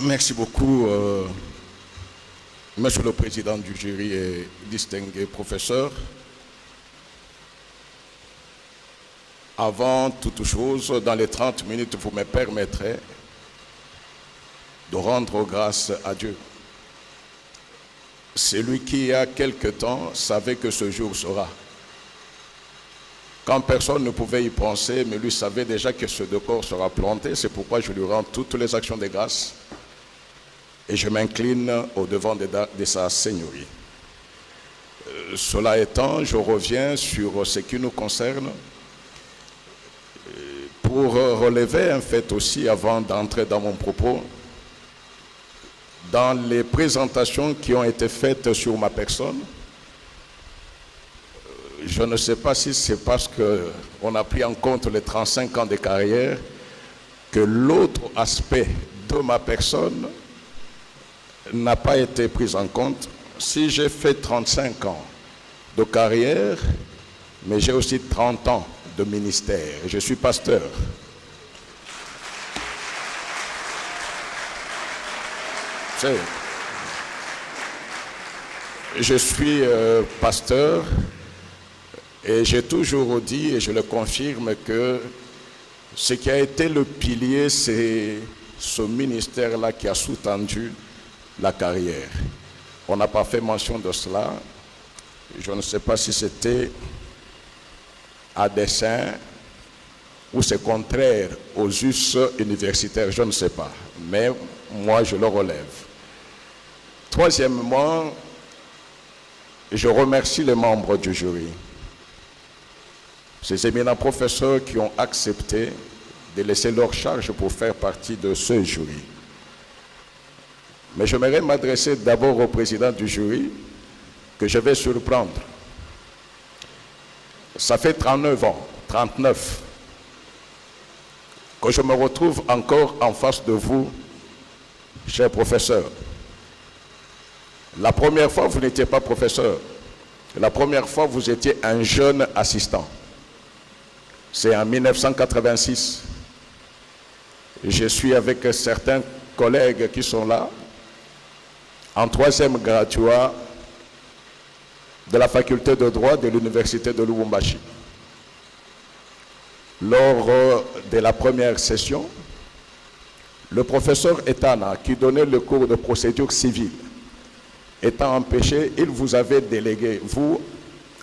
Merci beaucoup, Monsieur le Président du jury et distingué professeur. Avant toute chose, dans les 30 minutes, vous me permettrez de rendre grâce à Dieu. Celui qui, il y a quelque temps, savait que ce jour sera. Quand personne ne pouvait y penser, mais lui savait déjà que ce décor sera planté. C'est pourquoi je lui rends toutes les actions de grâce et je m'incline au devant de sa Seigneurie. Cela étant, je reviens sur ce qui nous concerne pour relever un fait aussi avant d'entrer dans mon propos. Dans les présentations qui ont été faites sur ma personne, je ne sais pas si c'est parce qu'on a pris en compte les 35 ans de carrière que l'autre aspect de ma personne n'a pas été pris en compte. Si j'ai fait 35 ans de carrière, mais j'ai aussi 30 ans de ministère. Je suis pasteur. Je suis pasteur et j'ai toujours dit, et je le confirme, que ce qui a été le pilier, c'est ce ministère-là qui a sous-tendu la carrière. On n'a pas fait mention de cela. Je ne sais pas si c'était à dessein ou c'est contraire aux us universitaires, je ne sais pas. Mais moi, je le relève. Troisièmement, je remercie les membres du jury. Ces éminents professeurs qui ont accepté de laisser leur charge pour faire partie de ce jury. Mais j'aimerais m'adresser d'abord au président du jury, que je vais surprendre. Ça fait 39 ans, 39, que je me retrouve encore en face de vous, cher professeur. La première fois, vous n'étiez pas professeur. La première fois, vous étiez un jeune assistant. C'est en 1986. Je suis avec certains collègues qui sont là, en troisième graduat de la faculté de droit de l'université de Lubumbashi. Lors de la première session, le professeur Etana, qui donnait le cours de procédure civile, étant empêché, il vous avait délégué, vous,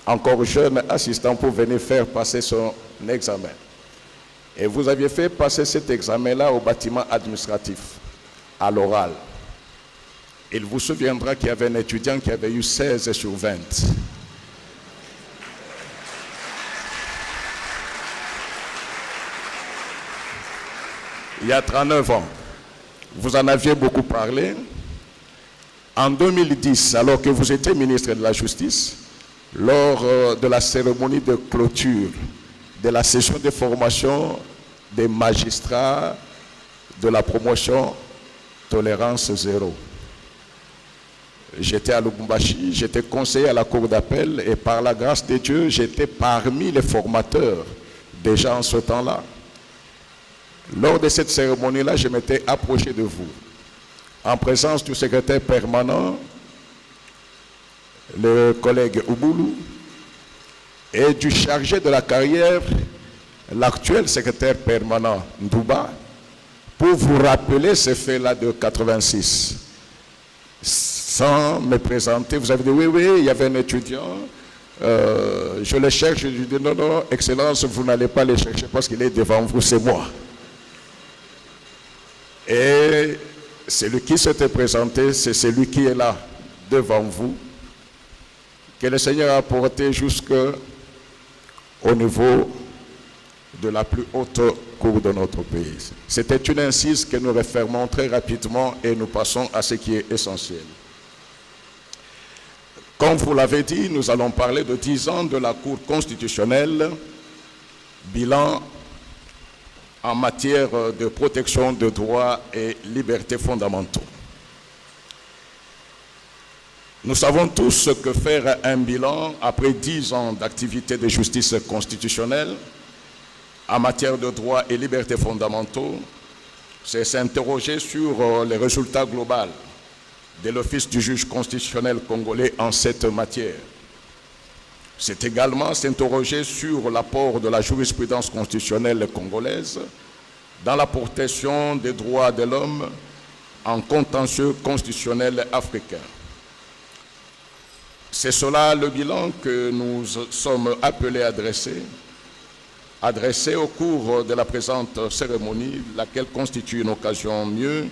encore jeune assistant, pour venir faire passer son examen. Et vous aviez fait passer cet examen-là au bâtiment administratif, à l'oral. Il vous souviendra qu'il y avait un étudiant qui avait eu 16 sur 20. Il y a 39 ans, vous en aviez beaucoup parlé. En 2010, alors que vous étiez ministre de la Justice, lors de la cérémonie de clôture de la session de formation des magistrats de la promotion Tolérance Zéro, j'étais à Lubumbashi, j'étais conseiller à la cour d'appel et par la grâce de Dieu, j'étais parmi les formateurs déjà en ce temps-là. Lors de cette cérémonie-là, je m'étais approché de vous, en présence du secrétaire permanent, le collègue Ouboulou, et du chargé de la carrière, l'actuel secrétaire permanent Ndouba, pour vous rappeler ces faits-là de 86. Sans me présenter, vous avez dit oui, il y avait un étudiant, je le cherche, je lui dis non, Excellence, vous n'allez pas le chercher parce qu'il est devant vous, c'est moi. Et celui qui s'était présenté, c'est celui qui est là, devant vous, que le Seigneur a porté jusqu'au niveau de la plus haute cour de notre pays. C'était une incise que nous refermons très rapidement et nous passons à ce qui est essentiel. Comme vous l'avez dit, nous allons parler de 10 ans de la Cour constitutionnelle, bilan en matière de protection de droits et libertés fondamentaux. Nous savons tous ce que faire un bilan après 10 ans d'activité de justice constitutionnelle en matière de droits et libertés fondamentaux c'est s'interroger sur les résultats globaux de l'Office du juge constitutionnel congolais en cette matière. C'est également s'interroger sur l'apport de la jurisprudence constitutionnelle congolaise dans la protection des droits de l'homme en contentieux constitutionnel africain. C'est cela le bilan que nous sommes appelés à dresser au cours de la présente cérémonie, laquelle constitue une occasion mieux,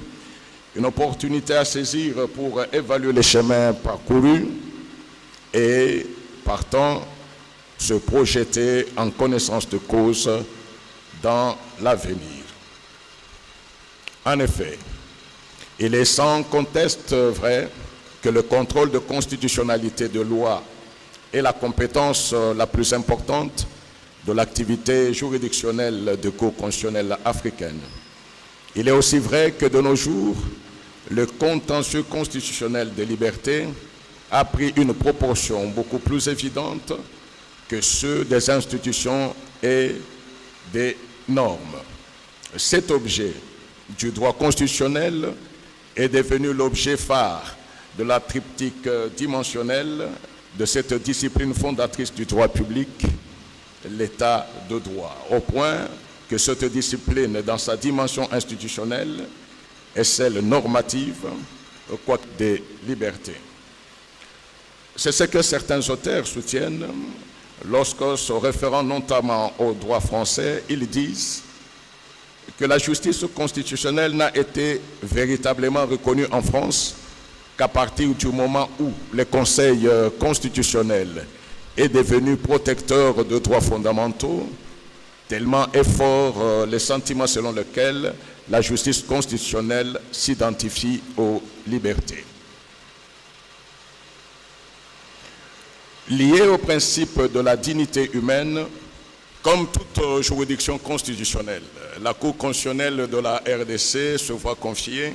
une opportunité à saisir pour évaluer les chemins parcourus et, partant, se projeter en connaissance de cause dans l'avenir. En effet, il est sans conteste vrai que le contrôle de constitutionnalité de loi est la compétence la plus importante de l'activité juridictionnelle de Cour constitutionnelle africaine. Il est aussi vrai que de nos jours, le contentieux constitutionnel des libertés a pris une proportion beaucoup plus évidente que ceux des institutions et des normes. Cet objet du droit constitutionnel est devenu l'objet phare de la triptyque dimensionnelle de cette discipline fondatrice du droit public, l'état de droit, au point que cette discipline, dans sa dimension institutionnelle, est celle normative, quoique des libertés. C'est ce que certains auteurs soutiennent lorsque, se référant notamment au droit français, ils disent que la justice constitutionnelle n'a été véritablement reconnue en France qu'à partir du moment où le Conseil constitutionnel est devenu protecteur de droits fondamentaux, tellement est fort le sentiment selon lequel la justice constitutionnelle s'identifie aux libertés. Lié au principe de la dignité humaine, comme toute juridiction constitutionnelle, la Cour constitutionnelle de la RDC se voit confier,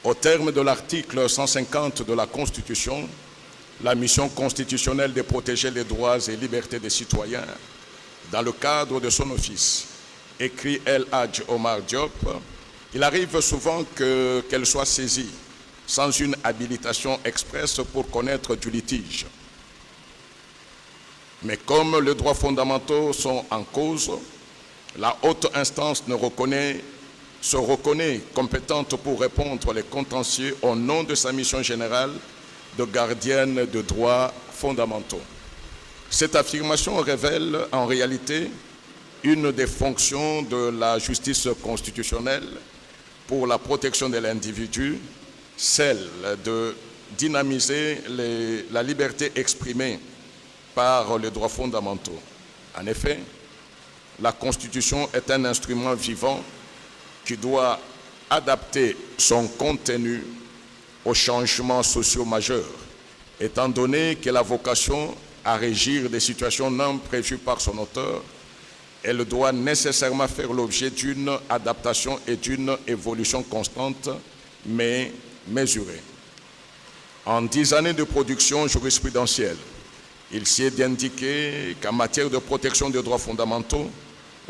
au terme de l'article 150 de la Constitution, la mission constitutionnelle de protéger les droits et libertés des citoyens dans le cadre de son office. Écrit El Hadj Omar Diop, il arrive souvent qu'elle soit saisie sans une habilitation expresse pour connaître du litige. Mais comme les droits fondamentaux sont en cause, la haute instance se reconnaît compétente pour répondre les contentieux au nom de sa mission générale de gardienne de droits fondamentaux. Cette affirmation révèle en réalité une des fonctions de la justice constitutionnelle pour la protection de l'individu, celle de dynamiser la liberté exprimée par les droits fondamentaux. En effet, la Constitution est un instrument vivant qui doit adapter son contenu aux changements sociaux majeurs, étant donné qu'elle a vocation à régir des situations non prévues par son auteur. Elle doit nécessairement faire l'objet d'une adaptation et d'une évolution constante, mais mesurée. En 10 années de production jurisprudentielle, il s'y est d'indiquer qu'en matière de protection des droits fondamentaux,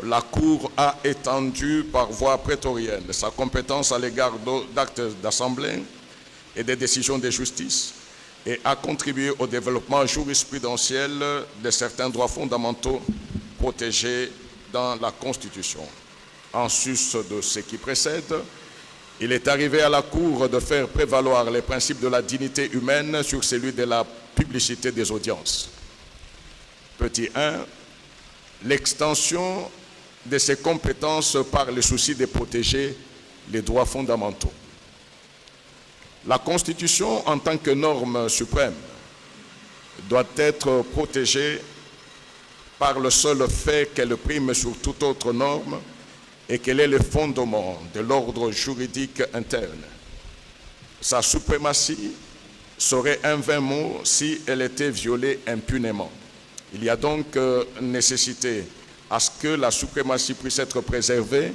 la Cour a étendu par voie prétorienne sa compétence à l'égard d'actes d'assemblée et des décisions de justice et a contribué au développement jurisprudentiel de certains droits fondamentaux protégés dans la Constitution. En sus de ce qui précède, il est arrivé à la Cour de faire prévaloir les principes de la dignité humaine sur celui de la publicité des audiences. Petit 1, l'extension de ses compétences par le souci de protéger les droits fondamentaux. La Constitution, en tant que norme suprême, doit être protégée par le seul fait qu'elle prime sur toute autre norme et qu'elle est le fondement de l'ordre juridique interne. Sa suprématie serait un vain mot si elle était violée impunément. Il y a donc nécessité à ce que la suprématie puisse être préservée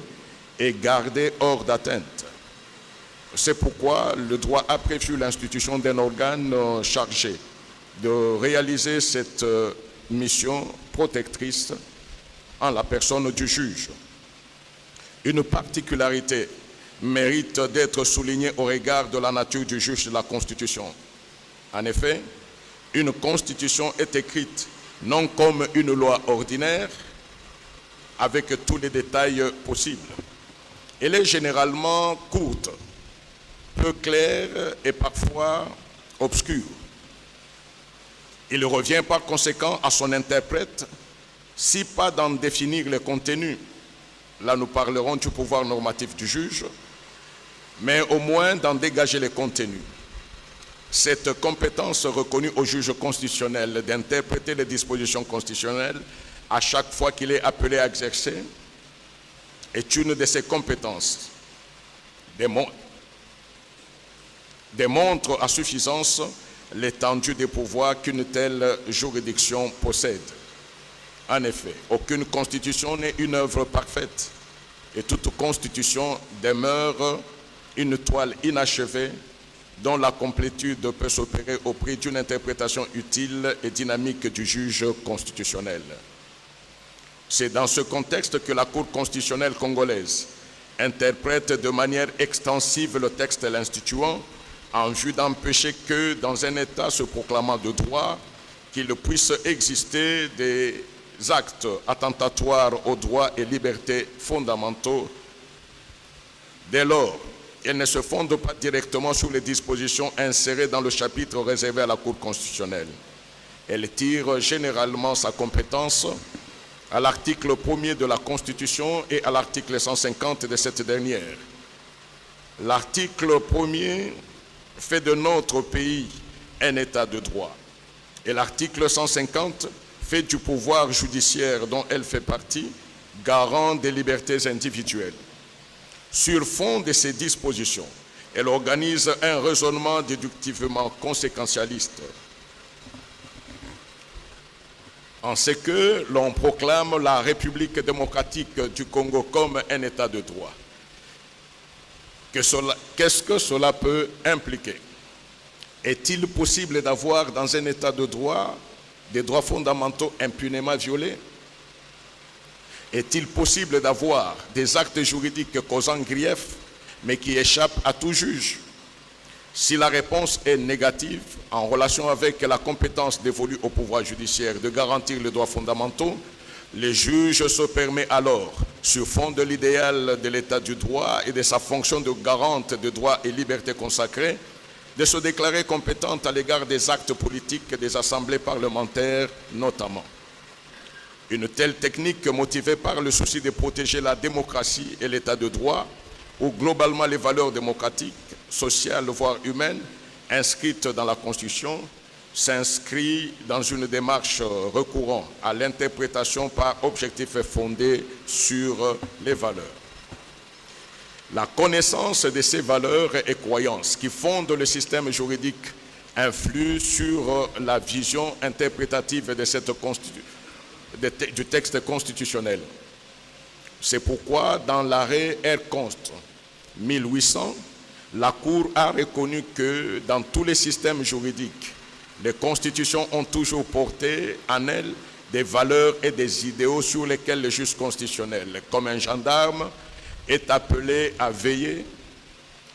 et gardée hors d'atteinte. C'est pourquoi le droit a prévu l'institution d'un organe chargé de réaliser cette mission protectrice en la personne du juge. Une particularité mérite d'être souligné au regard de la nature du juge de la Constitution. En effet, une Constitution est écrite non comme une loi ordinaire, avec tous les détails possibles. Elle est généralement courte, peu claire et parfois obscure. Il revient par conséquent à son interprète, si pas d'en définir le contenu, là nous parlerons du pouvoir normatif du juge, mais au moins d'en dégager les contenus. Cette compétence reconnue au juge constitutionnel d'interpréter les dispositions constitutionnelles à chaque fois qu'il est appelé à exercer est une de ses compétences. Démontre à suffisance l'étendue des pouvoirs qu'une telle juridiction possède. En effet, aucune constitution n'est une œuvre parfaite et toute constitution demeure une toile inachevée dont la complétude peut s'opérer au prix d'une interprétation utile et dynamique du juge constitutionnel. C'est dans ce contexte que la Cour constitutionnelle congolaise interprète de manière extensive le texte l'instituant en vue d'empêcher que, dans un État se proclamant de droit, qu'il puisse exister des actes attentatoires aux droits et libertés fondamentaux. Dès lors, elle ne se fonde pas directement sur les dispositions insérées dans le chapitre réservé à la Cour constitutionnelle. Elle tire généralement sa compétence à l'article 1er de la Constitution et à l'article 150 de cette dernière. L'article 1er fait de notre pays un État de droit et l'article 150 fait du pouvoir judiciaire dont elle fait partie garant des libertés individuelles. Sur fond de ces dispositions, elle organise un raisonnement déductivement conséquentialiste, en ce que l'on proclame la République démocratique du Congo comme un État de droit. Qu'est-ce que cela peut impliquer? Est-il possible d'avoir dans un État de droit des droits fondamentaux impunément violés? Est-il possible d'avoir des actes juridiques causant grief, mais qui échappent à tout juge? Si la réponse est négative, en relation avec la compétence dévolue au pouvoir judiciaire de garantir les droits fondamentaux, le juge se permet alors, sur fond de l'idéal de l'état du droit et de sa fonction de garante de droits et libertés consacrés, de se déclarer compétente à l'égard des actes politiques des assemblées parlementaires notamment. Une telle technique, motivée par le souci de protéger la démocratie et l'état de droit, ou globalement les valeurs démocratiques, sociales, voire humaines, inscrites dans la Constitution, s'inscrit dans une démarche recourant à l'interprétation par objectif fondé sur les valeurs. La connaissance de ces valeurs et croyances qui fondent le système juridique influe sur la vision interprétative de cette du texte constitutionnel. C'est pourquoi dans l'arrêt R-Const 1800, la Cour a reconnu que dans tous les systèmes juridiques, les constitutions ont toujours porté en elles des valeurs et des idéaux sur lesquels le juge constitutionnel, comme un gendarme, est appelé à veiller.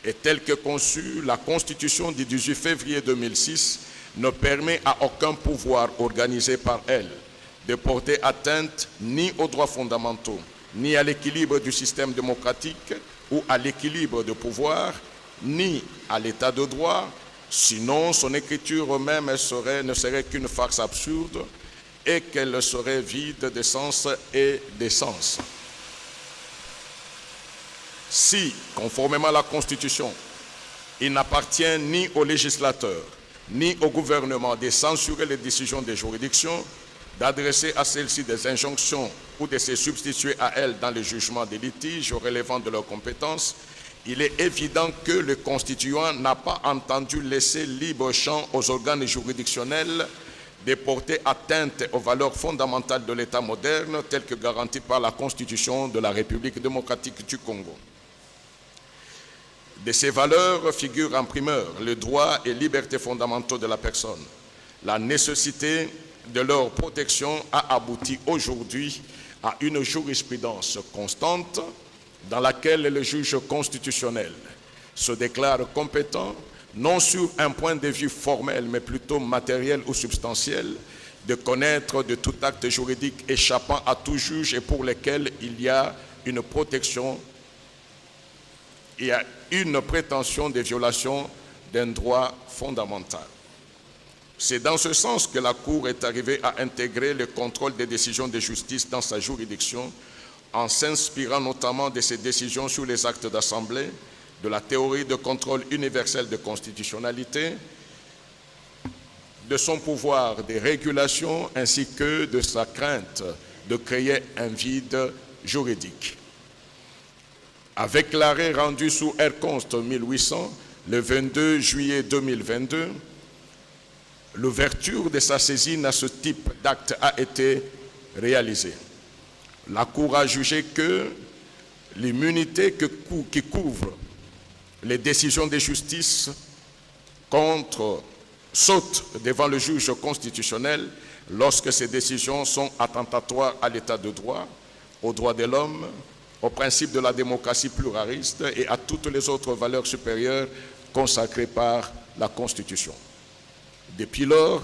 Et telle que conçue, la Constitution du 18 février 2006 ne permet à aucun pouvoir organisé par elle de porter atteinte ni aux droits fondamentaux, ni à l'équilibre du système démocratique ou à l'équilibre de pouvoir, ni à l'état de droit, sinon son écriture même ne serait qu'une farce absurde et qu'elle serait vide de sens et d'essence. Si, conformément à la Constitution, il n'appartient ni au législateur ni au gouvernement de censurer les décisions des juridictions, d'adresser à celles-ci des injonctions ou de se substituer à elles dans le jugement des litiges relevant de leurs compétences, il est évident que le constituant n'a pas entendu laisser libre champ aux organes juridictionnels de porter atteinte aux valeurs fondamentales de l'État moderne telles que garanties par la Constitution de la République démocratique du Congo. De ces valeurs figurent en primeur les droits et libertés fondamentaux de la personne. La nécessité de leur protection a abouti aujourd'hui à une jurisprudence constante dans laquelle le juge constitutionnel se déclare compétent, non sur un point de vue formel, mais plutôt matériel ou substantiel, de connaître de tout acte juridique échappant à tout juge et pour lequel il y a une protection, il y a une prétention de violation d'un droit fondamental. C'est dans ce sens que la Cour est arrivée à intégrer le contrôle des décisions de justice dans sa juridiction, en s'inspirant notamment de ses décisions sur les actes d'assemblée, de la théorie de contrôle universel de constitutionnalité, de son pouvoir de régulation ainsi que de sa crainte de créer un vide juridique. Avec l'arrêt rendu sous R. Const 1800, le 22 juillet 2022, l'ouverture de sa saisine à ce type d'acte a été réalisée. La Cour a jugé que l'immunité qui couvre les décisions de justice saute devant le juge constitutionnel lorsque ces décisions sont attentatoires à l'état de droit, aux droits de l'homme, au principe de la démocratie pluraliste et à toutes les autres valeurs supérieures consacrées par la Constitution. Depuis lors,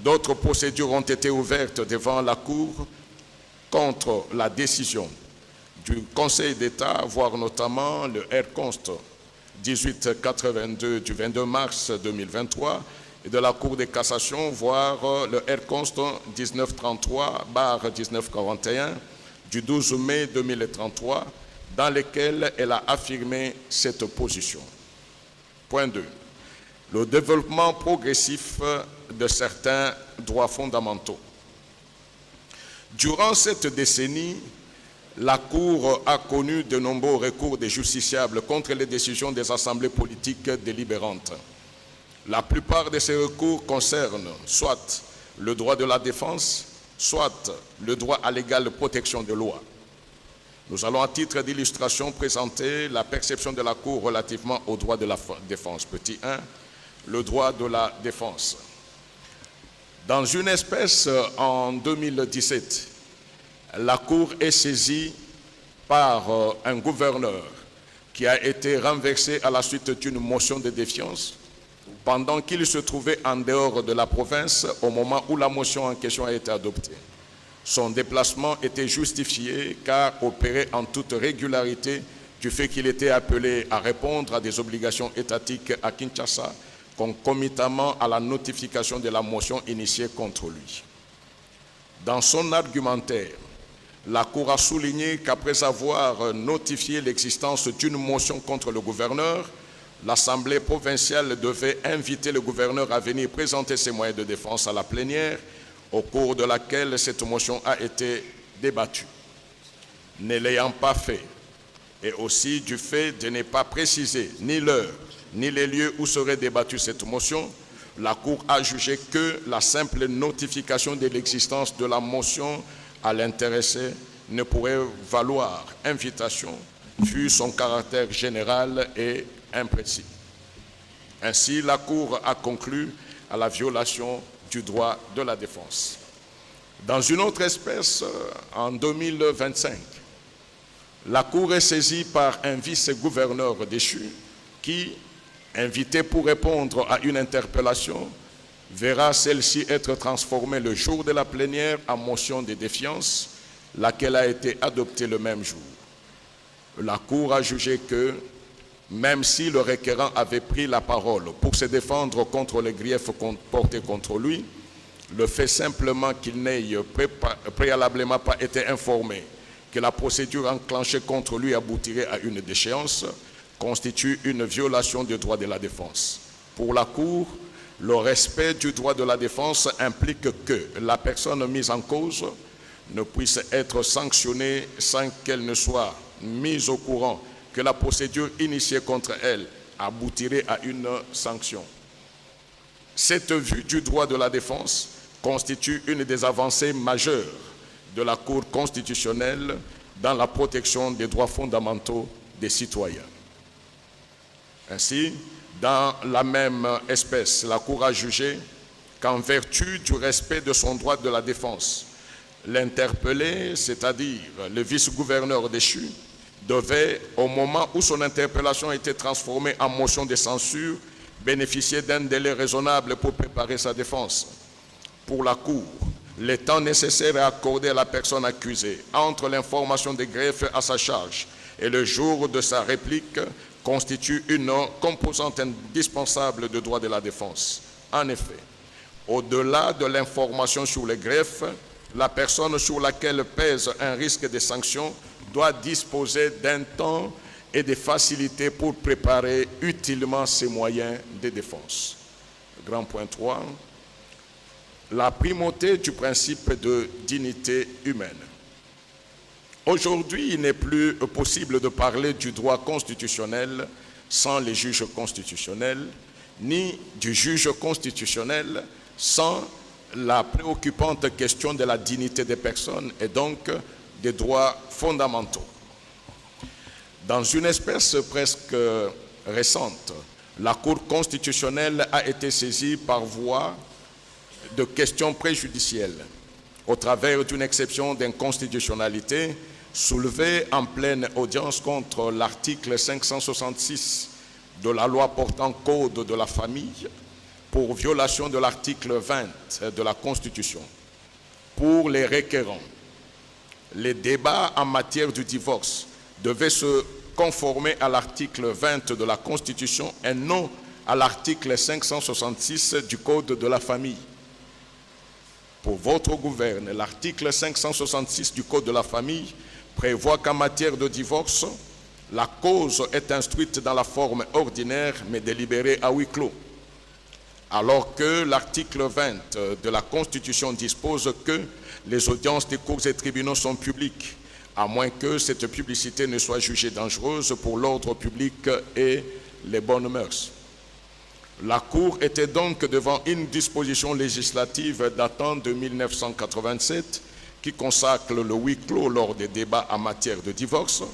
d'autres procédures ont été ouvertes devant la Cour contre la décision du Conseil d'État, voire notamment le R. Const 1882 du 22 mars 2023 et de la Cour de cassation, voire le R. Const 1933/1941 du 12 mai 2033, dans lesquels elle a affirmé cette position. Point 2. Le développement progressif de certains droits fondamentaux. Durant cette décennie, la Cour a connu de nombreux recours des justiciables contre les décisions des assemblées politiques délibérantes. La plupart de ces recours concernent soit le droit de la défense, soit le droit à l'égale protection de loi. Nous allons à titre d'illustration présenter la perception de la Cour relativement au droit de la défense. Petit 1, le droit de la défense. Dans une espèce en 2017, la Cour est saisie par un gouverneur qui a été renversé à la suite d'une motion de défiance pendant qu'il se trouvait en dehors de la province au moment où la motion en question a été adoptée. Son déplacement était justifié car opéré en toute régularité du fait qu'il était appelé à répondre à des obligations étatiques à Kinshasa concomitamment à la notification de la motion initiée contre lui. Dans son argumentaire, la Cour a souligné qu'après avoir notifié l'existence d'une motion contre le gouverneur, l'Assemblée provinciale devait inviter le gouverneur à venir présenter ses moyens de défense à la plénière, au cours de laquelle cette motion a été débattue. Ne l'ayant pas fait, et aussi du fait de ne pas préciser ni l'heure, ni les lieux où serait débattue cette motion, la Cour a jugé que la simple notification de l'existence de la motion à l'intéressé ne pourrait valoir invitation, vu son caractère général et imprécis. Ainsi, la Cour a conclu à la violation du droit de la défense. Dans une autre espèce, en 2025, la Cour est saisie par un vice-gouverneur déchu qui, invité pour répondre à une interpellation, verra celle-ci être transformée le jour de la plénière en motion de défiance, laquelle a été adoptée le même jour. La Cour a jugé que, même si le requérant avait pris la parole pour se défendre contre les griefs portés contre lui, le fait simplement qu'il n'ait préalablement pas été informé que la procédure enclenchée contre lui aboutirait à une déchéance constitue une violation du droit de la défense. Pour la Cour, le respect du droit de la défense implique que la personne mise en cause ne puisse être sanctionnée sans qu'elle ne soit mise au courant que la procédure initiée contre elle aboutirait à une sanction. Cette vue du droit de la défense constitue une des avancées majeures de la Cour constitutionnelle dans la protection des droits fondamentaux des citoyens. Ainsi, dans la même espèce, la Cour a jugé qu'en vertu du respect de son droit de la défense, l'interpellé, c'est-à-dire le vice-gouverneur déchu, devait, au moment où son interpellation a été transformée en motion de censure, bénéficier d'un délai raisonnable pour préparer sa défense. Pour la Cour, le temps nécessaire à accorder à la personne accusée entre l'information des greffes à sa charge et le jour de sa réplique constitue une composante indispensable du droit de la défense. En effet, au-delà de l'information sur les greffes, la personne sur laquelle pèse un risque de sanction doit disposer d'un temps et des facilités pour préparer utilement ses moyens de défense. Grand point 3. La primauté du principe de dignité humaine. Aujourd'hui, il n'est plus possible de parler du droit constitutionnel sans les juges constitutionnels, ni du juge constitutionnel sans la préoccupante question de la dignité des personnes et donc des droits fondamentaux. Dans une espèce presque récente, la Cour constitutionnelle a été saisie par voie de questions préjudicielles au travers d'une exception d'inconstitutionnalité soulevée en pleine audience contre l'article 566 de la loi portant Code de la famille pour violation de l'article 20 de la Constitution. Pour les requérants, les débats en matière du divorce devaient se conformer à l'article 20 de la Constitution et non à l'article 566 du Code de la famille. Pour votre gouverne, l'article 566 du Code de la famille prévoit qu'en matière de divorce, la cause est instruite dans la forme ordinaire mais délibérée à huis clos. Alors que l'article 20 de la Constitution dispose que les audiences des cours et tribunaux sont publiques, à moins que cette publicité ne soit jugée dangereuse pour l'ordre public et les bonnes mœurs. La Cour était donc devant une disposition législative datant de 1987 qui consacre le huis clos lors des débats en matière de divorce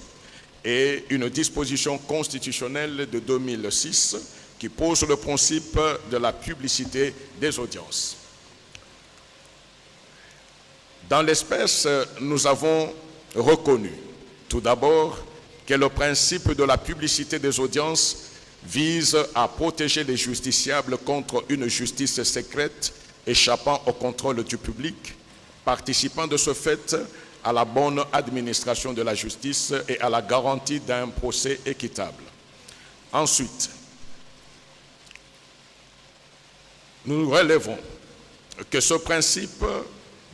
et une disposition constitutionnelle de 2006 qui pose le principe de la publicité des audiences. Dans l'espèce, nous avons reconnu tout d'abord que le principe de la publicité des audiences vise à protéger les justiciables contre une justice secrète échappant au contrôle du public, participant de ce fait à la bonne administration de la justice et à la garantie d'un procès équitable. Ensuite, nous relevons que ce principe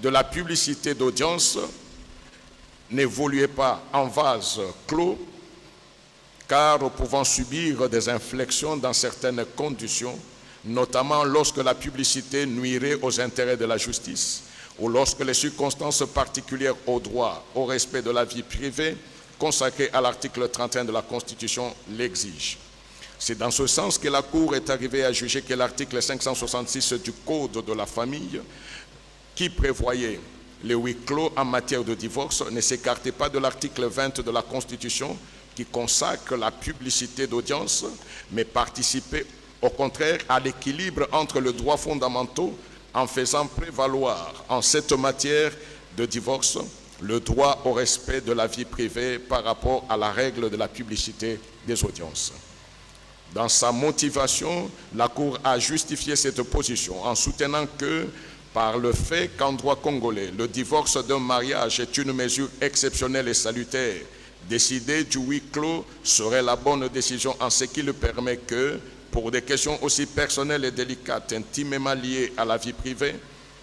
de la publicité d'audience n'évoluait pas en vase clos, car pouvant subir des inflexions dans certaines conditions, notamment lorsque la publicité nuirait aux intérêts de la justice ou lorsque les circonstances particulières au droit, au respect de la vie privée, consacrées à l'article 31 de la Constitution, l'exigent. C'est dans ce sens que la Cour est arrivée à juger que l'article 566 du Code de la famille, qui prévoyait les huis clos en matière de divorce, ne s'écartait pas de l'article 20 de la Constitution, qui consacre la publicité d'audience, mais participait au contraire à l'équilibre entre les droits fondamentaux en faisant prévaloir en cette matière de divorce le droit au respect de la vie privée par rapport à la règle de la publicité des audiences. Dans sa motivation, la Cour a justifié cette position en soutenant que, par le fait qu'en droit congolais, le divorce d'un mariage est une mesure exceptionnelle et salutaire, décider du huis clos serait la bonne décision en ce qui lui permet que, pour des questions aussi personnelles et délicates, intimement liées à la vie privée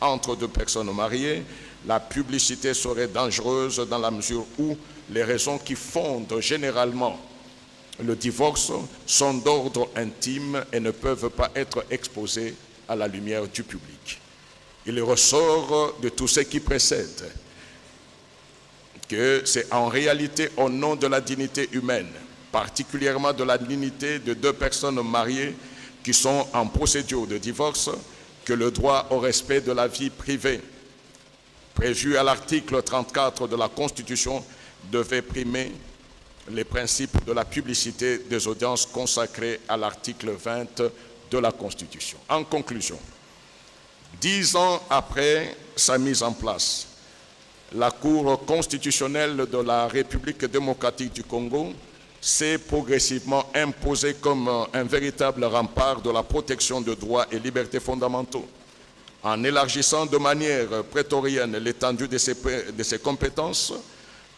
entre deux personnes mariées, la publicité serait dangereuse dans la mesure où les raisons qui fondent généralement le divorce sont d'ordre intime et ne peuvent pas être exposées à la lumière du public. Il ressort de tout ce qui précède que c'est en réalité au nom de la dignité humaine, particulièrement de la dignité de deux personnes mariées qui sont en procédure de divorce, que le droit au respect de la vie privée, prévu à l'article 34 de la Constitution, devait primer les principes de la publicité des audiences consacrés à l'article 20 de la Constitution. En conclusion, 10 ans après sa mise en place, la Cour constitutionnelle de la République démocratique du Congo s'est progressivement imposée comme un véritable rempart de la protection de droits et libertés fondamentaux, en élargissant de manière prétorienne l'étendue de ses compétences,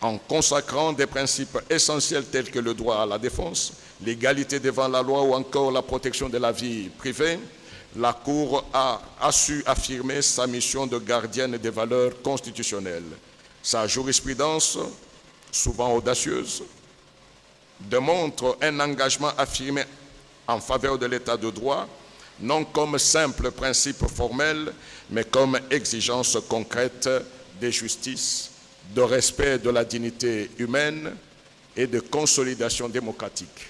en consacrant des principes essentiels tels que le droit à la défense, l'égalité devant la loi ou encore la protection de la vie privée. La Cour a su affirmer sa mission de gardienne des valeurs constitutionnelles. Sa jurisprudence, souvent audacieuse, démontre un engagement affirmé en faveur de l'état de droit, non comme simple principe formel, mais comme exigence concrète de justice, de respect de la dignité humaine et de consolidation démocratique.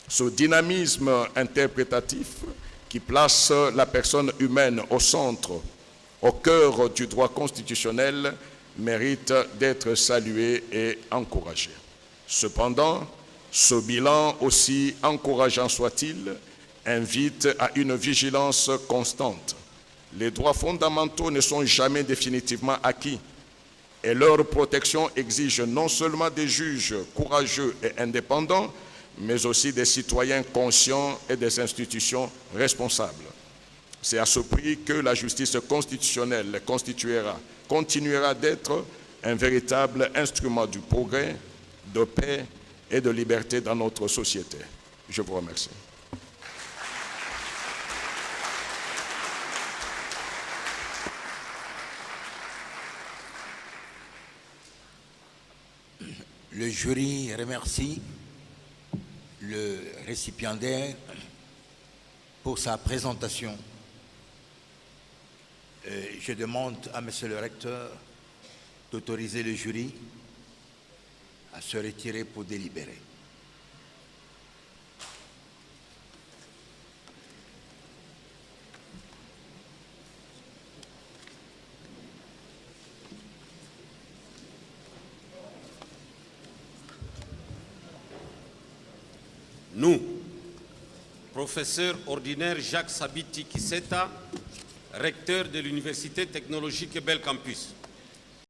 Ce dynamisme interprétatif qui place la personne humaine au centre, au cœur du droit constitutionnel, mérite d'être salué et encouragé. Cependant, ce bilan, aussi encourageant soit-il, invite à une vigilance constante. Les droits fondamentaux ne sont jamais définitivement acquis et leur protection exige non seulement des juges courageux et indépendants, mais aussi des citoyens conscients et des institutions responsables. C'est à ce prix que la justice constitutionnelle continuera d'être un véritable instrument du progrès, de paix et de liberté dans notre société. Je vous remercie. Le jury remercie le récipiendaire pour sa présentation. Je demande à Monsieur le recteur d'autoriser le jury à se retirer pour délibérer. Nous, professeur ordinaire Jacques Sabiti Kiseta, recteur de l'Université technologique Bel Campus,